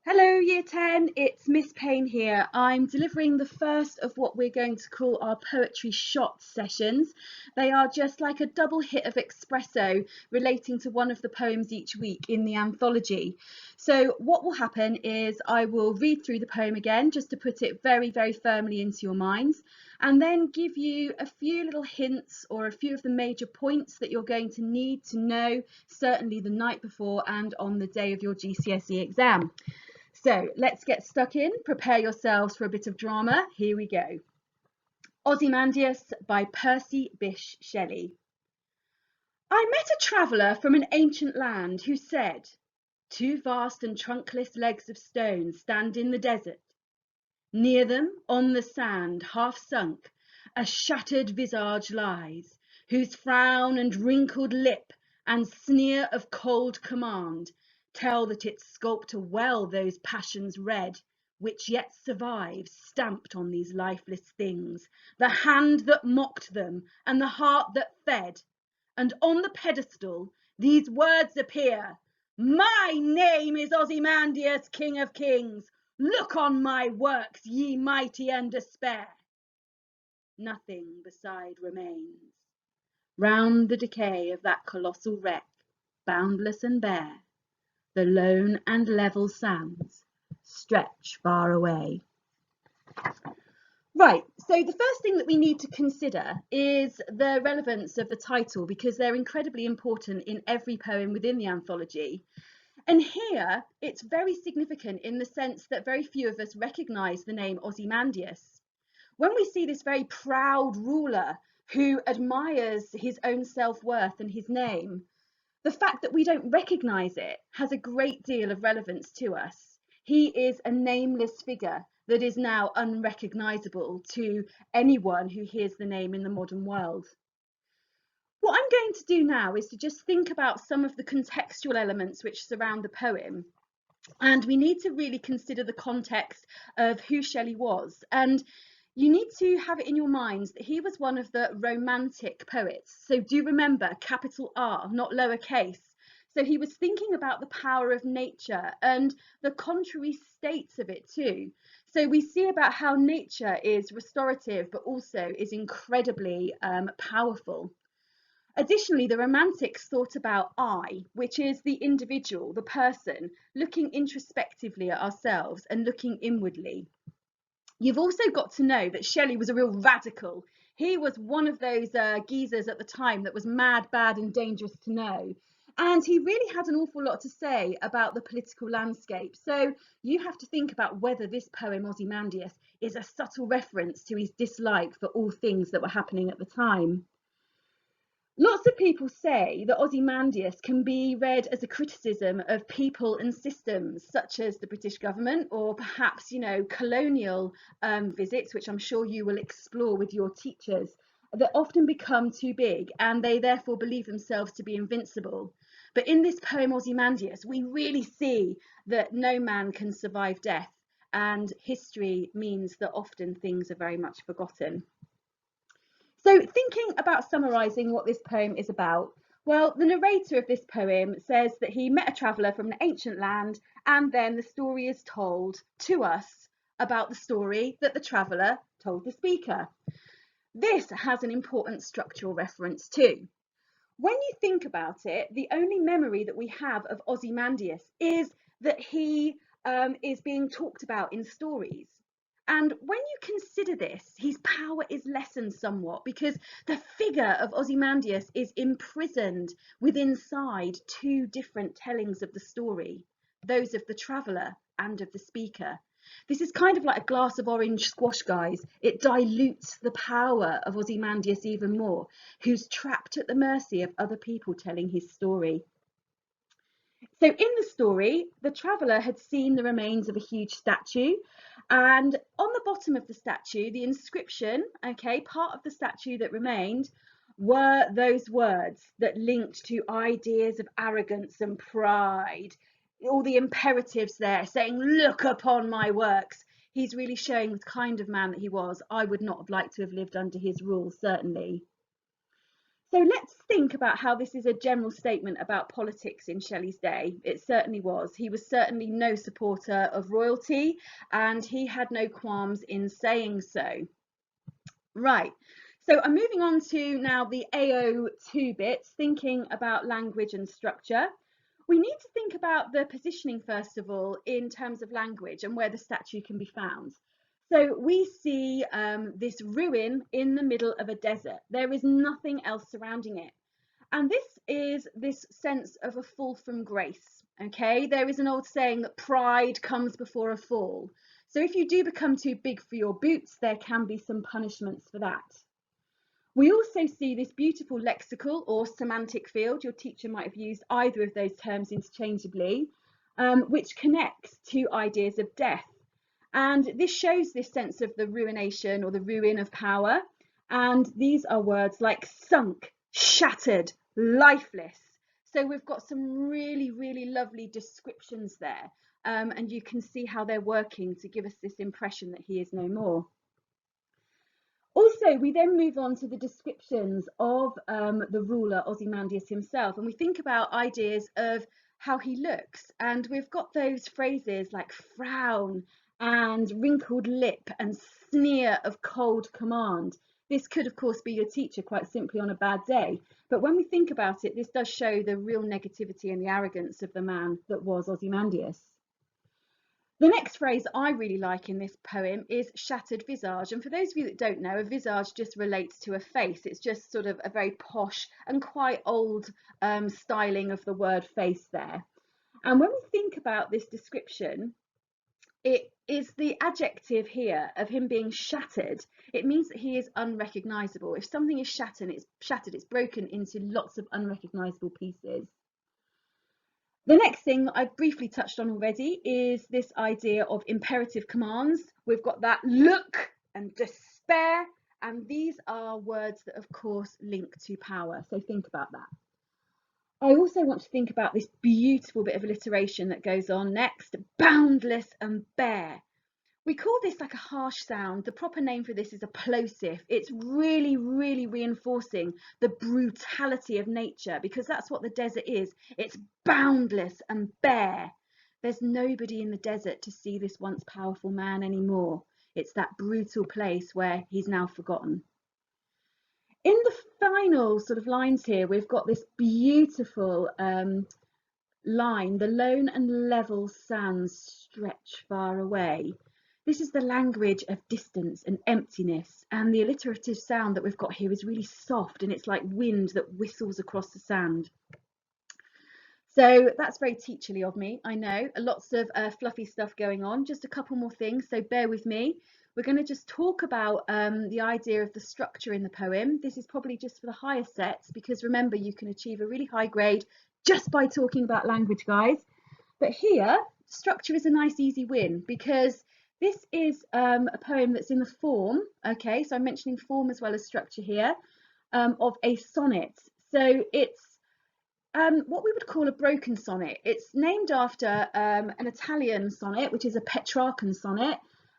Hello Year 10, it's Miss Payne here. I'm delivering the first of what we're going to call our poetry shot sessions. They are just like a double hit of espresso relating to one of the poems each week in the anthology. So what will happen is I will read through the poem again just to put it very, very firmly into your minds, and then give you a few little hints or a few of the major points that you're going to need to know, certainly the night before and on the day of your GCSE exam. So let's get stuck in. Prepare yourselves for a bit of drama. Here we go. Ozymandias by Percy Bysshe Shelley. I met a traveller from an ancient land who said, "Two vast and trunkless legs of stone stand in the desert. Near them, on the sand, half sunk, a shattered visage lies, whose frown and wrinkled lip and sneer of cold command tell that its sculptor well those passions read, which yet survive, stamped on these lifeless things, the hand that mocked them, and the heart that fed. And on the pedestal these words appear, My name is Ozymandias, King of Kings. Look on my works, ye mighty, and despair. Nothing beside remains. Round the decay of that colossal wreck, boundless and bare, the lone and level sands stretch far away." Right, so the first thing that we need to consider is the relevance of the title, because they're incredibly important in every poem within the anthology. And here it's very significant in the sense that very few of us recognise the name Ozymandias. When we see this very proud ruler who admires his own self-worth and his name, the fact that we don't recognise it has a great deal of relevance to us. He is a nameless figure that is now unrecognisable to anyone who hears the name in the modern world. What I'm going to do now is to just think about some of the contextual elements which surround the poem. And we need to really consider the context of who Shelley was. And you need to have it in your minds that he was one of the Romantic poets. So do remember, capital R, not lowercase. So he was thinking about the power of nature and the contrary states of it too. So we see about how nature is restorative, but also is incredibly powerful. Additionally, the Romantics thought about I, which is the individual, the person, looking introspectively at ourselves and looking inwardly. You've also got to know that Shelley was a real radical. He was one of those geezers at the time that was mad, bad and dangerous to know. And he really had an awful lot to say about the political landscape. So you have to think about whether this poem, Ozymandias, is a subtle reference to his dislike for all things that were happening at the time. Lots of people say that Ozymandias can be read as a criticism of people and systems such as the British government, or perhaps, colonial visits, which I'm sure you will explore with your teachers, that often become too big and they therefore believe themselves to be invincible. But in this poem, Ozymandias, we really see that no man can survive death, and history means that often things are very much forgotten. So thinking about summarising what this poem is about, well, the narrator of this poem says that he met a traveller from an ancient land, and then the story is told to us about the story that the traveller told the speaker. This has an important structural reference too. When you think about it, the only memory that we have of Ozymandias is that he is being talked about in stories. And when you consider this, his power is lessened somewhat because the figure of Ozymandias is imprisoned within inside two different tellings of the story, those of the traveller and of the speaker. This is kind of like a glass of orange squash, guys. It dilutes the power of Ozymandias even more, who's trapped at the mercy of other people telling his story. So in the story, the traveller had seen the remains of a huge statue, and on the bottom of the statue, the inscription, okay, part of the statue that remained, were those words that linked to ideas of arrogance and pride. All the imperatives there saying, look upon my works. He's really showing the kind of man that he was. I would not have liked to have lived under his rule, certainly. So let's think about how this is a general statement about politics in Shelley's day. It certainly was. He was certainly no supporter of royalty, and he had no qualms in saying so. Right. So I'm moving on to now the AO2 bits, thinking about language and structure. We need to think about the positioning, first of all, in terms of language and where the statue can be found. So we see this ruin in the middle of a desert. There is nothing else surrounding it. And this is this sense of a fall from grace. Okay, there is an old saying that pride comes before a fall. So if you do become too big for your boots, there can be some punishments for that. We also see this beautiful lexical or semantic field. Your teacher might have used either of those terms interchangeably, which connects to ideas of death. And this shows this sense of the ruination or the ruin of power. And these are words like sunk, shattered, lifeless. So we've got some really, really lovely descriptions there. And you can see how they're working to give us this impression that he is no more. Also, we then move on to the descriptions of the ruler Ozymandias himself, and we think about ideas of how he looks. And we've got those phrases like frown and wrinkled lip and sneer of cold command. This could, of course, be your teacher quite simply on a bad day. But when we think about it, this does show the real negativity and the arrogance of the man that was Ozymandias. The next phrase I really like in this poem is shattered visage. And for those of you that don't know, a visage just relates to a face. It's just sort of a very posh and quite old styling of the word face there. And when we think about this description, it is the adjective here of him being shattered. It means that he is unrecognizable. If something is shattered, it's broken into lots of unrecognizable pieces. The next thing that I've briefly touched on already is this idea of imperative commands. We've got that look and despair, and these are words that of course link to power, so think about that. I also want to think about this beautiful bit of alliteration that goes on next, boundless and bare. We call this like a harsh sound. The proper name for this is a plosive. It's really, really reinforcing the brutality of nature, because that's what the desert is. It's boundless and bare. There's nobody in the desert to see this once powerful man anymore. It's that brutal place where he's now forgotten. In the final sort of lines here, we've got this beautiful line, the lone and level sands stretch far away. This is the language of distance and emptiness, and the alliterative sound that we've got here is really soft, and it's like wind that whistles across the sand. So that's very teacherly of me, I know. Lots of fluffy stuff going on. Just a couple more things, so bear with me. We're going to just talk about the idea of the structure in the poem. This is probably just for the higher sets, because remember, you can achieve a really high grade just by talking about language, guys. But here, structure is a nice easy win, because this is a poem that's in the form, okay, so I'm mentioning form as well as structure here, of a sonnet. So it's what we would call a broken sonnet. It's named after an Italian sonnet, which is a Petrarchan sonnet,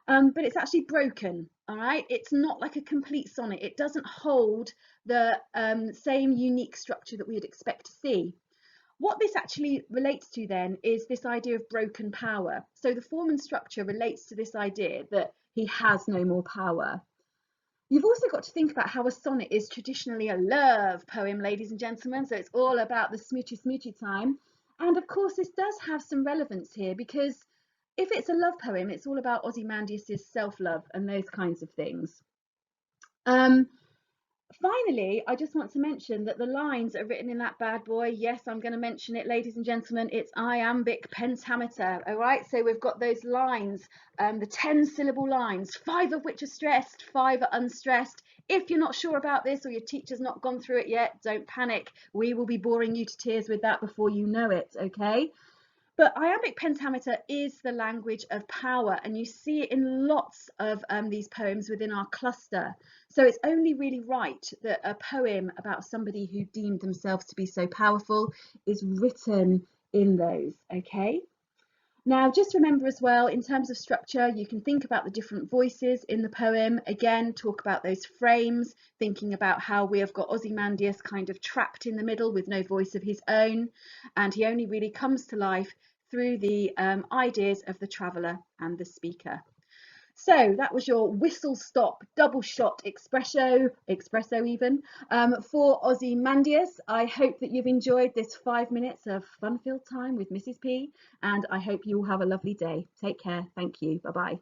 but it's actually broken, all right? It's not like a complete sonnet. It doesn't hold the same unique structure that we'd expect to see. What this actually relates to then is this idea of broken power. So the form and structure relates to this idea that he has no more power. You've also got to think about how a sonnet is traditionally a love poem, ladies and gentlemen. So it's all about the smoochy smoochy time. And of course, this does have some relevance here, because if it's a love poem, it's all about Ozymandias' self-love and those kinds of things. Finally, I just want to mention that the lines are written in that bad boy. Yes, I'm going to mention it, ladies and gentlemen. It's iambic pentameter. All right, so we've got those lines, the 10-syllable lines, 5 of which are stressed, 5 are unstressed. If you're not sure about this, or your teacher's not gone through it yet, don't panic. We will be boring you to tears with that before you know it, okay? But iambic pentameter is the language of power, and you see it in lots of these poems within our cluster. So it's only really right that a poem about somebody who deemed themselves to be so powerful is written in those, okay? Now, just remember as well, in terms of structure, you can think about the different voices in the poem. Again, talk about those frames, thinking about how we have got Ozymandias kind of trapped in the middle with no voice of his own, and he only really comes to life through the ideas of the traveller and the speaker. So that was your whistle stop double shot espresso even, for Ozymandias. I hope that you've enjoyed this 5 minutes of fun-filled time with Mrs. P, and I hope you will have a lovely day. Take care. Thank you. Bye-bye.